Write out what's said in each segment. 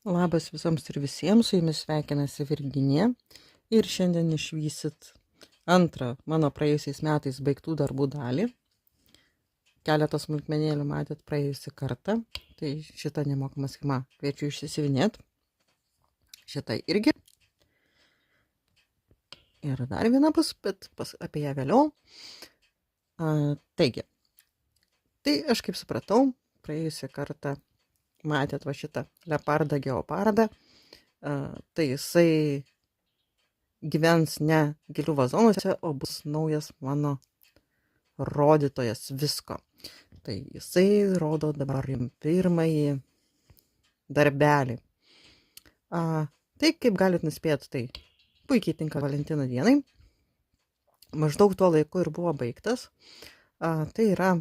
Labas visoms ir visiems, su jumis sveikinasi Virginija ir šiandien išvysit antrą mano praėjusiais metais baigtų darbų dalį. Keletą smulkmenėlių matėt praėjusią kartą, tai šitą nemokamą schemą kviečiu išsisivinėt. Šitą irgi. Ir dar viena bus, bet apie ją vėliau. Taigi, tai aš kaip supratau, praėjusią kartą matėt va šitą leopardą geopardą. Tai jisai gyvens ne gėlių vazonuose, o bus naujas mano rodytojas visko. Tai jisai rodo dabar jums pirmąjį darbelį. Tai kaip galit nuspėti, tai puikiai tinka Valentino dienai. Maždaug tuo laiku ir buvo baigtas. Tai yra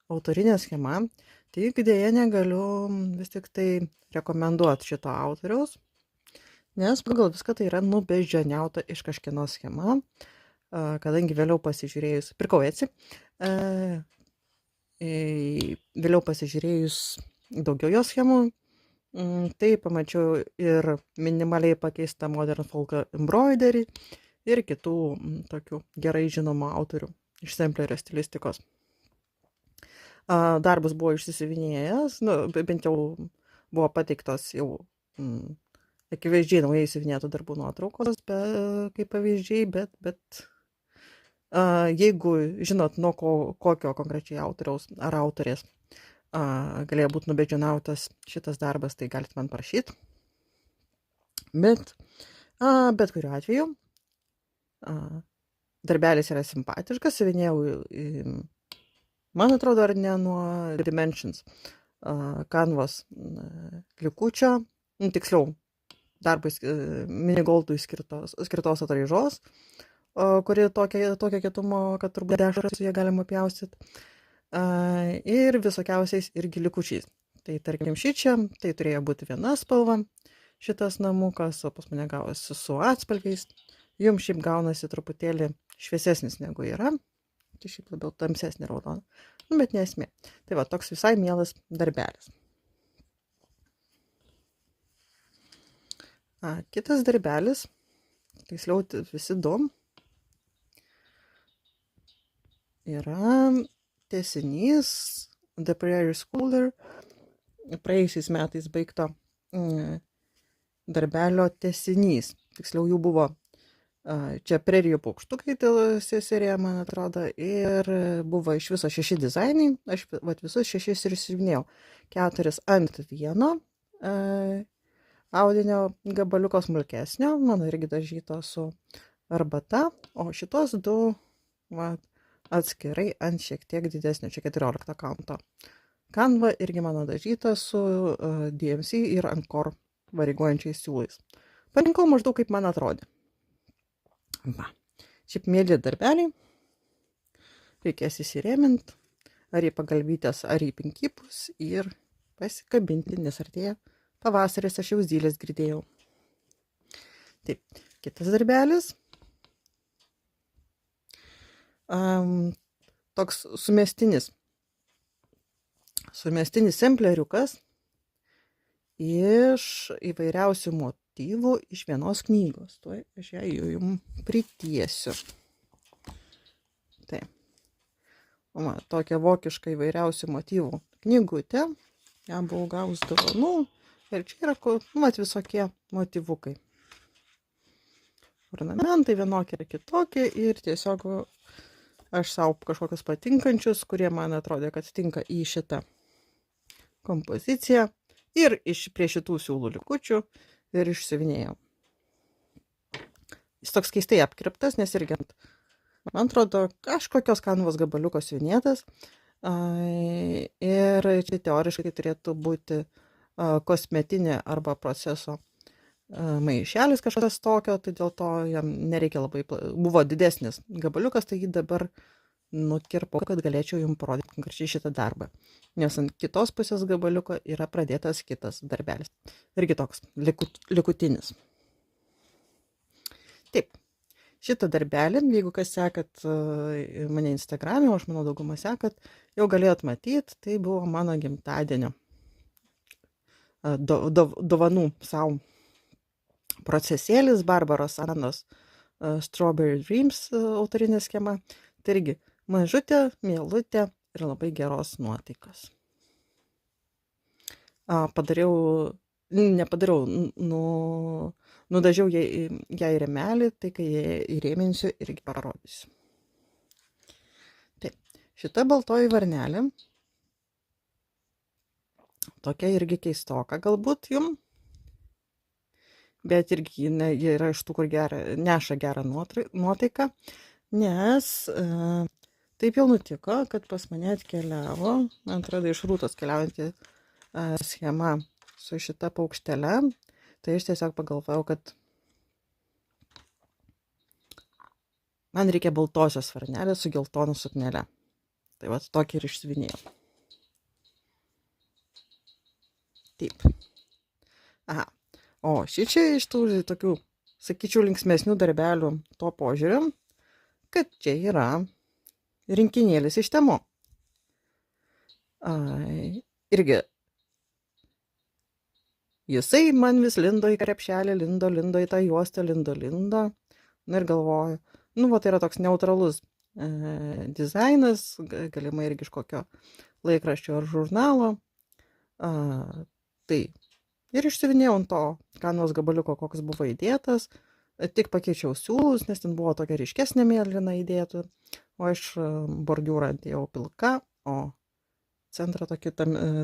autorinė schema. Tik dėja negaliu vis tik tai rekomenduoti šito autoriaus, nes pagal viską tai yra nubeždžioniauta iš kažkieno schema, kadangi vėliau pasižiūrėjus, pirkau Etsy, vėliau pasižiūrėjus daugiau jo schemų, tai pamačiau ir minimaliai pakeistą Modern Folk embroiderį ir kitų tokių gerai žinomų autorių iš samplerio stilistikos. Darbas buvo išsisivinėjęs, bent jau buvo pateiktos jau akivaizdžiai naujai įsivinėtų darbų nuotraukos, kaip pavyzdžiai, bet jeigu žinot, nuo kokio konkrečiai autoriaus ar autorės galėjo būti nubeždžioniautas šitas darbas, tai galite man parašyti. Bet kuriuo atveju darbelis yra simpatiškas, siuvinėjau, man atrodo, ar ne nuo Dimensions Canvas likučio, tiksliau, darbui minigoldui skirtos atraižos, kuri tokio kietumo, kad turbūt dešrą su jie galima pjaustyti, ir visokiausiais irgi likučiais. Tai tarkim šičia, tai turėjo būti viena spalva, šitas namukas, o pas mane gavosi su atspalviais. Jums šiaip gaunasi truputėlį šviesesnis negu yra. Tai šiaip labiau tamsesnė raudona. Bet nesmė. Tai va, toks visai mielas darbelis. Kitas darbelis, tiksliau visi du, yra tęsinys The Prairie Schooler, praėjusiais metais baigto darbelio tęsinys. Tiksliau jų buvo čia Prerijų paukštukai serija, man atrodo, ir buvo iš viso 6 dizainai. Aš visus 6 ir siuvinėjau. 4 ant vieno audinio gabaliuko smulkesnio, mano irgi dažyto su arbata, o šitos 2 atskirai ant šiek tiek didesnio, čia 14 kanto. Canva irgi mano dažyta su DMC ir Encore variguojančiais siūlais. Parinkau maždaug kaip man atrodė. Va, šiaip mėly darbeliai, reikės įsirėminti, ar į pagalvytės, ar į pinkipus ir pasikabinti, nes artėja pavasaris, aš jau zylės girdėjau. Taip, kitas darbelis, toks sumestinis sempleriukas iš įvairiausių motyvų iš vienos knygos. Tuoj aš ją jums pritiesiu. Taip. Tokia vokiška įvairiausių motyvų knygutė. Ją buvau gavus dovanų. Ir čia yra visokie motyvukai. Ornamentai vienokie ir kitokie. Ir tiesiog aš savo kažkokius patinkančius, kurie man atrodė, kad tinka į šitą kompoziciją. Ir prie šitų siūlų likučių ir išsiuvinėjau. Jis toks keistai apkirptas, nes irgi, man atrodo, kažkokios kanvos gabaliukos siuvinėtas. Ir čia teoriškai turėtų būti kosmetinė arba proceso maišelis kažkas tokio, tai dėl to jam nereikia labai, buvo didesnis gabaliukas, tai jį dabar nukirpau, kad galėčiau jums parodyti konkrečiai šitą darbą. Nes ant kitos pusės gabaliuko yra pradėtas kitas darbelis. Irgi toks likutinis. Taip, šitą darbelį, jeigu kas sekat mane Instagram'e, o aš manau daugumą sekat, jau galėjot matyti, tai buvo mano gimtadienio dovanų sau procesėlis, Barbaros Annos Strawberry Dreams autorinė schema. Tai irgi mažutė, mielutė ir labai geros nuotaikos. Nepadariau, nudažiau ją į rėmelį, tai kai įrėminsiu irgi parodysiu. Taip, šita baltoji varnelė, tokia irgi keistoka galbūt jum, bet irgi ji yra iš tų, kur neša gerą nuotaiką, nes taip jau nutiko, kad pas mane atkeliavo, man atrodo, iš Rūtos keliaujanti schema su šita paukštele, tai aš tiesiog pagalvojau, kad man reikia baltosios varnelės su geltonu suknele. Tai vat tokį ir išsiuvinėjau. Taip. Aha. O šičia iš tų tokių, sakyčiau, linksmesnių darbelių to požiūriu, kad čia yra rinkinėlis iš temų. Irgi jisai man vis lindo į krepšelį, lindo į tą juostą, lindo. Na ir galvoju, tai yra toks neutralus dizainas, galimai irgi iš kokio laikraščio ar žurnalo. Tai ir išsiuvinėjau ant to kanvos gabaliuko, koks buvo įdėtas, tik pakeičiau siūlus, nes ten buvo tokia ryškesnė mėlyna įdėta, o iš bordiūrą dėjau pilka, o centrą tokį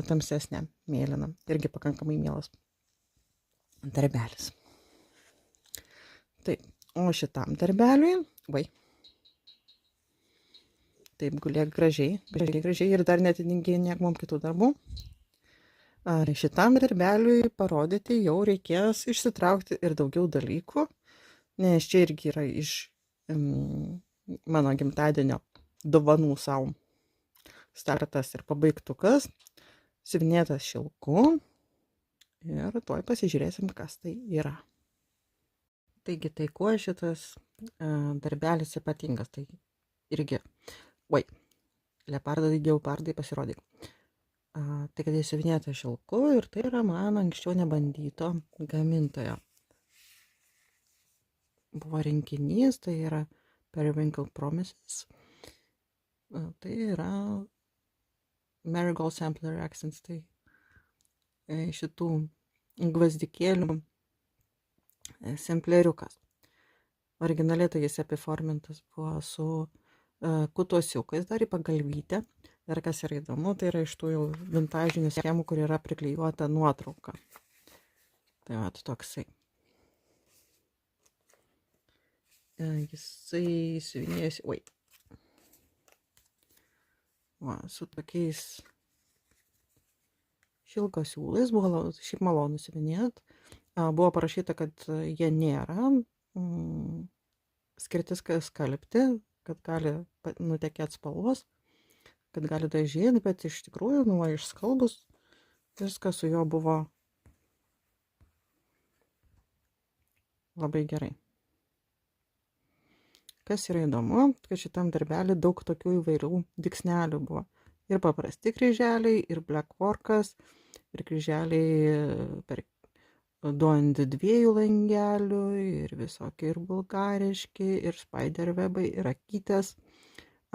tamsesnę mėlyną, irgi pakankamai mielas darbelis. Taip, o šitam darbeliui, taip gulėk gražiai ir dar neatidinginėk mums kitų darbų. Šitam darbeliui parodyti jau reikės išsitraukti ir daugiau dalykų, nes čia irgi yra iš mano gimtadienio dovanų sau startas ir pabaigtukas, siuvinėtas šilku ir tuoj pasižiūrėsim, kas tai yra. Taigi, tai kuo šitas darbelis ypatingas, tai irgi, leopardai, geopardai pasirodyk. Tai kad jis siuvinėtas šilku ir tai yra man anksčiau nebandyto gamintojo. Buvo rinkinys, tai yra Periwinkle Promises. Tai yra Marigold Sampler Accents, tai šitų gvazdikėlių sempleriukas. Originaliai tai jis apiformintas buvo su kutosiukais dar į pagalvytę. Ir kas yra įdomu, tai yra iš tų jau vintažinių schemų, kur yra priklijuota nuotrauka. Tai va, toksai. Jisai siuvinėjasi, su tokiais šilko siūlais, buvo šiaip malonu siuvinėt. Buvo parašyta, kad jie nėra skirti skalbti, kad gali nutekėti spalvos, kad gali dažyti, bet iš tikrųjų, išskalbus, viskas su juo buvo labai gerai. Kas yra įdomu, kad šitam darbelį daug tokių įvairių dygsnelių buvo. Ir paprasti kryželiai, ir blackworkas, ir kryželiai per 2 ant 2 langelių, ir visokie, ir bulgariški, ir spiderwebai, ir akytės.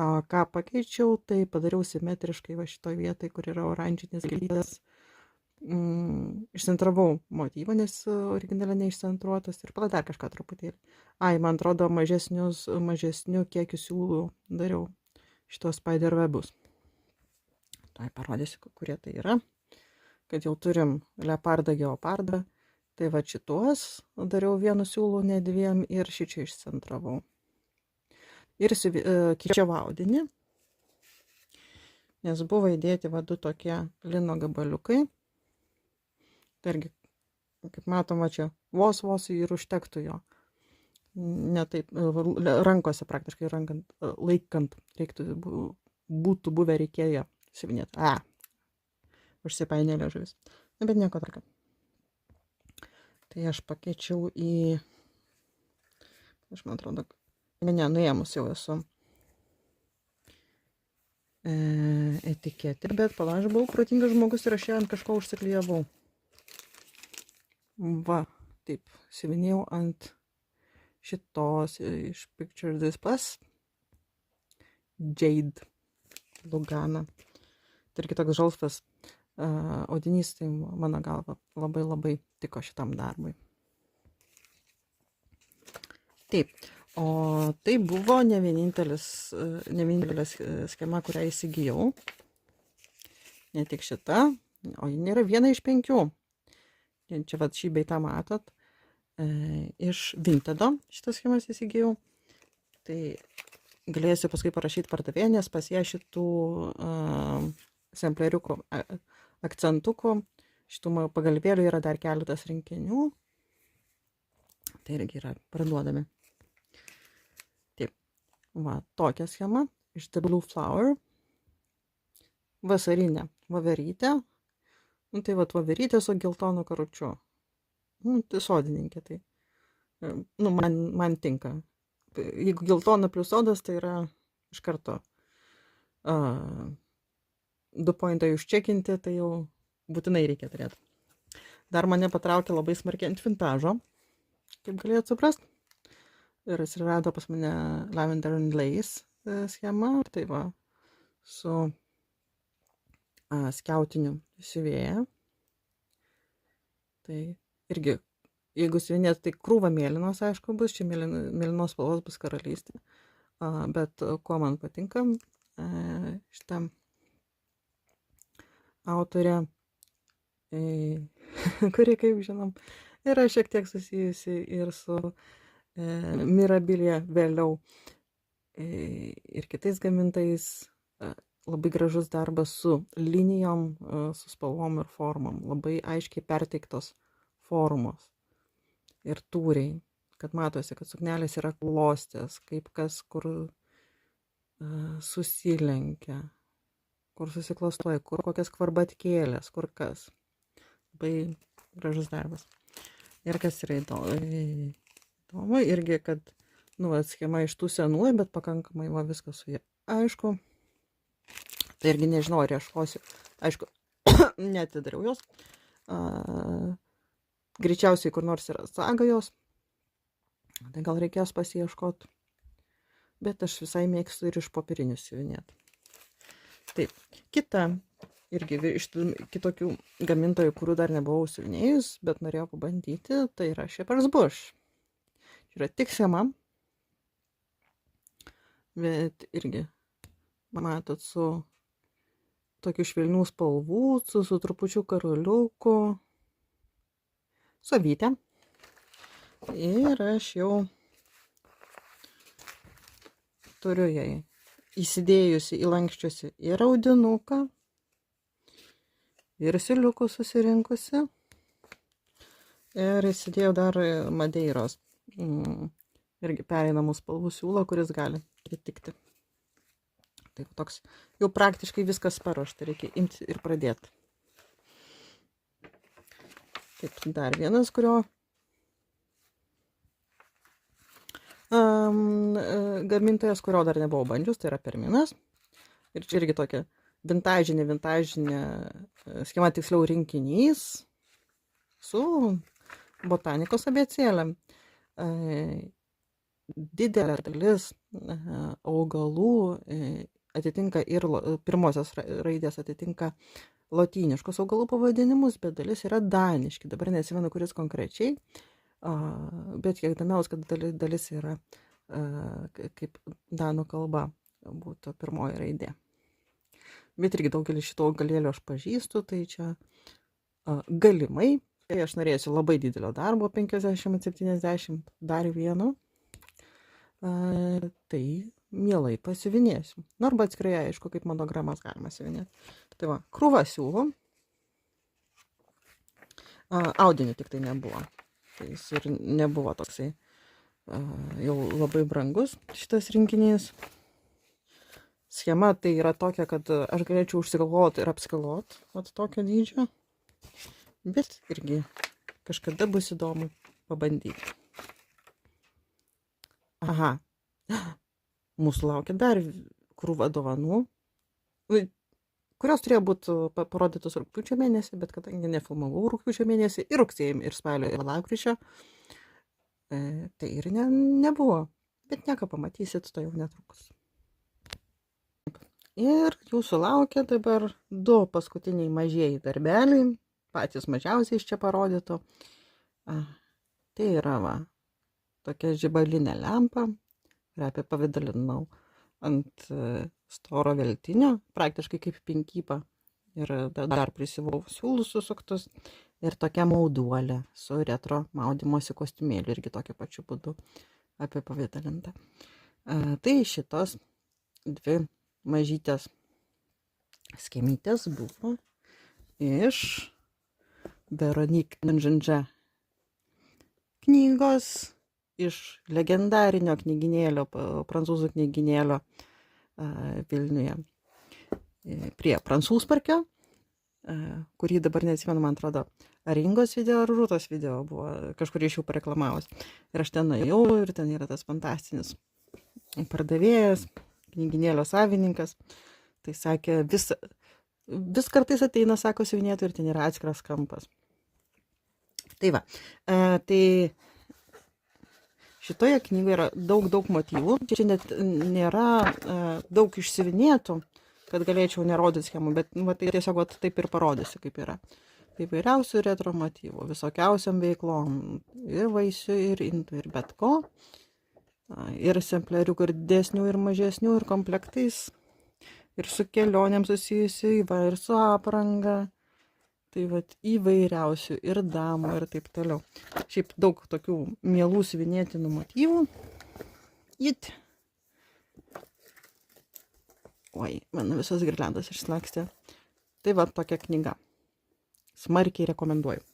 Ką pakeičiau, tai padariau simetriškai va šitoj vietoj, kur yra oranžinis gėlytės. Išcentravau motyvą, nes originaliai neišcentruotas, ir dar kažką truputėlį. Man atrodo, mažesnių kiekių siūlų dariau šitos spiderwebus. Tai parodysiu, kurie tai yra. Kad jau turim leopardą, geopardą. Tai va šituos dariau 1 siūlų, ne 2, ir šičia išcentravau. Ir keičiau audinį, nes buvo įdėti 2 tokie lino gabaliukai. Tai irgi, kaip matoma, čia vos ir užtektų jo. Ne taip, rankose praktiškai laikant būtų buvę reikėjo siuvinėti. Užsipainė liežuvis. Bet nieko tokio. Tai aš pakeičiau į, aš man atrodo, nuėmus jau esu etiketę, bet aš buvau protingas žmogus ir aš ją ant kažko užsiklijavau. Va, taip, siuvinėjau ant šitos iš Picture This Plus Jade Lugana. Tai irgi toks žalsvas audinys, tai mano galva labai labai tiko šitam darbui. Taip, o tai buvo ne vienintelė schema, kurią įsigijau. Ne tik šita, o ji nėra viena iš 5. Čia vat šį beitą matot. Iš Vintedo šitas schemas įsigijau. Tai galėsiu paskui parašyti pardavėją, nes pas ją šitų sempleriukų, akcentukų, šitų pagalvėlių yra dar keletas rinkinių. Tai irgi yra parduodami. Taip, va, tokia schema iš The Blue Flower. Vasarinė voverytė. Nu, tai va, voverytė su geltonu karučiu. Nu, tai sodininkė, tai. Nu, man tinka. Jeigu geltona plius sodas, tai yra iš karto 2 pointai užčekinti, tai jau būtinai reikia turėti. Dar mane patraukė labai smarkiai ant vintažo, kaip galėjot suprast. Ir atsirado pas mane Lavender and Lace schema, tai va, su skiautiniu siuvėja. Tai irgi, jeigu siuvinėt, tai krūva mėlynos, aišku, bus, čia mėlynos spalvos bus karalystė. Bet kuo man patinka šitą autorę, kuri, kaip žinom, yra šiek tiek susijusi ir su Mirabilia vėliau ir kitais gamintais. Labai gražus darbas su linijom, su spalvom ir formom. Labai aiškiai perteiktos formos ir tūriai. Kad matosi, kad suknelės yra klostės, kaip kas kur susilenkia, kur susiklastoja, kur kokias kvarbatkėlės, kur kas. Labai gražus darbas. Ir kas yra įdomu, irgi, kad, nu, schema iš tų senųjų, bet pakankamai va viskas su jie aišku. Tai irgi nežinau, ar ieškosiu. Aišku, netidariau jos. Greičiausiai kur nors yra saga jos. Tai gal reikės pasiieškoti. Bet aš visai mėgstu ir iš popierinių siuvinėti. Taip, kita, irgi iš kitokių gamintojų, kurių dar nebuvau siuvinėjus, bet norėjau pabandyti, tai yra Shepherd's Bush. Čia yra tik schema. Bet irgi, matot, su tokių švelnių spalvų, su trupučiu karoliuku, su avytė. Ir aš jau turiu jai įsidėjusi, įlankščiusi ir audinuką, ir siūliukų susirinkusi. Ir įsidėjau dar Madeiros, irgi pereinamų spalvų siūlą, kuris gali atitikti. Tai toks, jau praktiškai viskas paruošta, reikia imti ir pradėti. Taip, dar vienas, kurio gamintojas, kurio dar nebuvau bandžius, tai yra Perminas. Ir čia irgi tokia vintažinė schema, tiksliau rinkinys su botanikos abėcėlėm. Didelė dalis augalų atitinka ir pirmosios raidės atitinka lotyniškus augalų pavadinimus, bet dalis yra daniški. Dabar neatsimenu, kuris konkrečiai, bet kiek įdomiaus, kad dalis yra kaip danų kalba būtų pirmoji raidė. Bet irgi daugelį šito augalėlio aš pažįstu, tai čia galimai. Tai aš norėsiu labai didelio darbo, 50-70, dar vieno. Tai mielai pasiuvinėsiu. Nu, arba atskirai, aišku, kaip monogramas galima siuvinėti. Tai va, krūva siūlų. Audinių tik tai nebuvo. Tai jis ir nebuvo toksai jau labai brangus šitas rinkinys. Schema tai yra tokia, kad aš galėčiau užsigalvoti ir apsigalvoti vat tokio dydžio. Bet irgi kažkada bus įdomu pabandyti. Aha. Mūsų laukia dar krūva dovanų. kurios turėjo būti parodytos rugpjūčio mėnesį, bet kadangi nefilmavau rugpjūčio mėnesį ir rugsėjį, ir spalio, ir lapkričio, tai ir nebuvo. Bet nieko, pamatysit to jau netrukus. Ir jūsų laukia dabar 2 paskutiniai mažieji darbeliai, patys mažiausiai iš čia parodyto. Tai yra tokia žibalinė lempa, kurią apipavidalinau ant storo veltinio, praktiškai kaip pinkypa. Ir dar prisivau siūlus susuktus. Ir tokia mauduolė su retro maudymosi kostiumėliu, irgi tokiu pačiu būdu apipavidalinta. Tai šitos 2 mažytės skemytės buvo iš Veronique Nanžinža knygos, iš legendarinio knyginėlio, prancūzų knyginėlio Vilniuje prie Prancūzparkio, kurį dabar neatsimenu, man atrodo, ar Ingos video, ar Rūtos video buvo kažkur iš jų pareklamavus. Ir aš ten nuėjau ir ten yra tas fantastinis pardavėjas, knyginėlio savininkas. Tai sakė, vis kartais ateina, sako, siuvinėtų ir ten yra atskiras kampas. Tai va, tai šitoje knygoje yra daug motyvų. Čia net nėra daug išsiuvinėtų, kad galėčiau nerodyti schemų, bet tai tiesiog taip ir parodysiu, kaip yra. Įvairiausių retro motyvų, visokiausiam veiklom, ir vaisių, ir indų, ir bet ko. Ir sempleriukų, ir didesnių, ir mažesnių, ir komplektais, ir su kelionėm susijusių, ir su apranga. Tai įvairiausių, ir damų, ir taip toliau. Šiaip daug tokių mielų siuvinėtinų motyvų. Oi, mano visos girliandos išslakstė. Tai tokia knyga. Smarkiai rekomenduoju.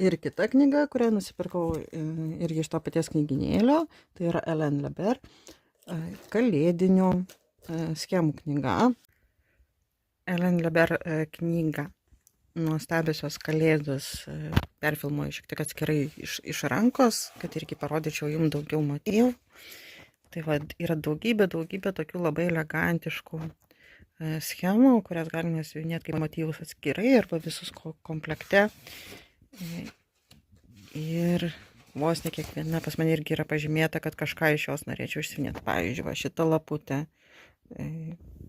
Ir kita knyga, kurią nusipirkau irgi iš to paties knyginėlio, tai yra Hélène Lebert, kalėdinių schemų knyga. Hélène Lebert knyga Nuostabiosios kalėdos perfilmuoju šiek tiek atskirai iš rankos, kad irgi parodyčiau jums daugiau motyvų. Tai yra daugybė tokių labai elegantiškų schemų, kurias galime siuvinėti kaip motyvus atskirai arba visus komplekte. Ir vos ne kiekviena pas mane irgi yra pažymėta, kad kažką iš jos norėčiau išsiuvinėti. Pavyzdžiui, šitą laputę,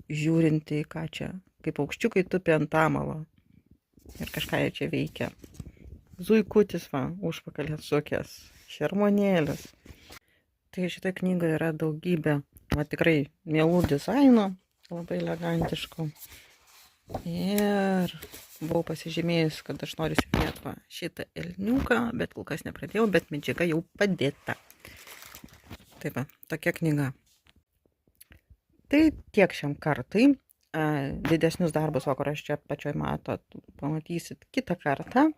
žiūrinti į ką čia, kaip paukščiukai tupi ant amalo. Ir kažką jie čia veikia. Zuikutis, užpakalės sukės, šermonėlis. Tai šitą knygą yra daugybė, tikrai mielų dizaino, labai elegantiškų. Ir buvau pasižymėjus, kad aš noriu siuvinėti šitą elniuką, bet kol kas nepradėjau, bet medžiaga jau padėta. Taip, tokia knyga. Tai tiek šiam kartui. Didesnius darbus, kuriuos čia pačioj matot, pamatysit kitą kartą.